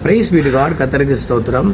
Price B to God. கர்த்தருக்கு ஸ்தோத்திரம்.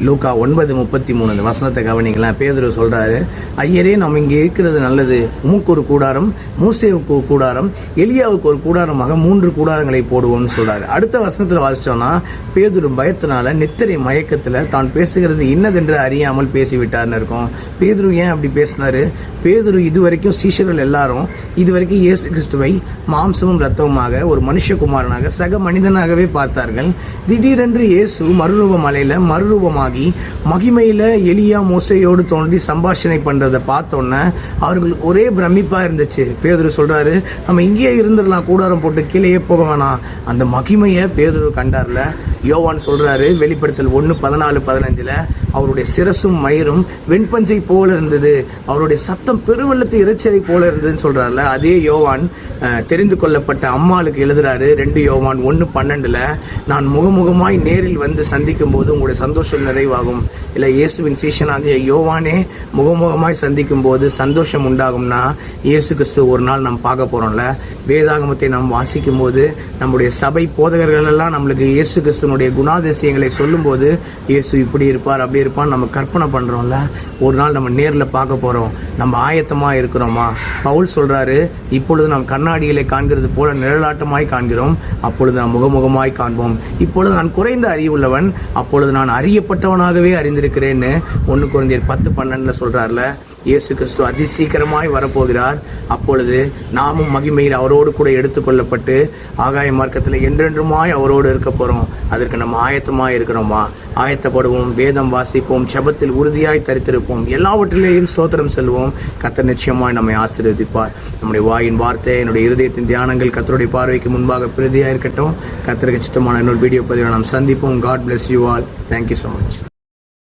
லூக்கா 9:33 அந்த வசனத்தை கவனிங்களேன். பேதுரு சொல்கிறாரு, ஐயரே நம்ம இங்கே இருக்கிறது நல்லது. உமக்கு ஒரு கூடாரம், மூசேவுக்கு ஒரு கூடாரம், எலியாவுக்கு ஒரு கூடாரமாக 3 கூடாரங்களை போடுவோம்னு சொல்கிறாரு. அடுத்த வசனத்தில் வாசித்தோன்னா, பேதுரு பயத்தினால நித்திரை மயக்கத்தில் தான் பேசுகிறது இன்னதென்று அறியாமல் பேசிவிட்டார்னு இருக்கும். பேதுரு ஏன் அப்படி பேசினாரு? பேதுரு இதுவரைக்கும் சீஷர்கள் எல்லாரும் இதுவரைக்கும் இயேசு கிறிஸ்துவை மாம்சமும் இரத்தமுமாக ஒரு மனுஷகுமாரனாக சக மனிதனாகவே பார்த்தார்கள். திடீரென்று இயேசு மறுரூப மலையில் மறுரூபமாகி மகிமையில் எலியா மோசையோடு தோன்றி சம்பாஷணை பண்ணுறதை பார்த்தோன்னே அவர்கள் ஒரே பிரமிப்பாக இருந்துச்சு. பேதுரு சொல்கிறாரு, நம்ம இங்கேயே இருந்துடலாம், கூடாரம் போட்டு கீழேயே போக வேணாம். அந்த மகிமையை பேதுரு கண்டார்ல. யோவான் சொல்கிறாரு, வெளிப்படுத்தல் 1:14-15 அவருடைய சிரசும் மயிரும் வெண்பஞ்சை போல இருந்தது, அவருடைய சத்தம் பெருவெள்ளத்தை இறைச்சலை போல இருந்ததுன்னு சொல்கிறார்ல. அதே யோவான் தெரிந்து கொள்ளப்பட்ட அம்மாளுக்கு எழுதுறாரு. 2 யோவான் 1:12 நான் முகமுகமாய் நேரில் வந்து சந்திக்கும் போது உங்களுடைய சந்தோஷம் நிறைவாகும். இல்லை, இயேசுவின் சீஷனாகிய யோவானே முகமுகமாய் சந்திக்கும் போது சந்தோஷம் உண்டாகும்னா இயேசு கிறிஸ்து ஒரு நாள் நம்ம பார்க்க போகிறோம்ல. வேதாகமத்தை நாம் வாசிக்கும் போது நம்முடைய சபை போதகர்கள் எல்லாம் நம்மளுக்கு இயேசு கிறிஸ்துவனுடைய குணாதிசயங்களை சொல்லும்போது இயேசு இப்படி இருப்பார் அப்படி இருப்பான்னு நம்ம கற்பனை பண்ணுறோம்ல. ஒரு நாள் நம்ம நேரில் பார்க்க போகிறோம். நம்ம ஆயத்தமாக இருக்கிறோமா? பவுல் சொல்கிறாரு, இப்பொழுது நாம் கண்ணாடிகளை காண்கிறது போல நிழலாட்டமாய் காண்கிறோம், அப்பொழுது நாம் முகமுகமாய் காண்போம். இப்பொழுது நான் குறைந்த அறிவுள்ளவன், அப்பொழுது நான் அறியப்பட்டவனாகவே அறிந்திருக்கிறேன்னு 1 கொரிந்தியர் 10:12 சொல்கிறார்ல. இயேசு கிறிஸ்து அதிசீக்கிரமாய் வரப்போகிறார். அப்பொழுது நாமும் மகிமையில் அவரோடு கூட எடுத்துக்கொள்ளப்பட்டு ஆகாய மார்க்கத்தில் என்றென்றுமாய் அவரோடு இருக்க போகிறோம். அதற்கு நம்ம ஆயத்தமாக இருக்கிறோமா? ஆயத்தப்படுவோம், வேதம் வாசிப்போம், ஜெபத்தில் உறுதியாய் தரித்திருப்போம், எல்லாவற்றிலேயும் ஸ்தோத்திரம் செல்வோம். கர்த்தர் நிச்சயமாய் நம்மை ஆசீர்வதிப்பார். நம்முடைய வாயின் வார்த்தை, என்னுடைய இருதயத்தின் தியானங்கள் கர்த்தருடைய பார்வைக்கு முன்பாக பிரதியாக இருக்கட்டும். கர்த்தருக்கு சித்தமான இன்னொரு வீடியோ பதிவில் நாம் சந்திப்போம். God bless you all. Thank you so much.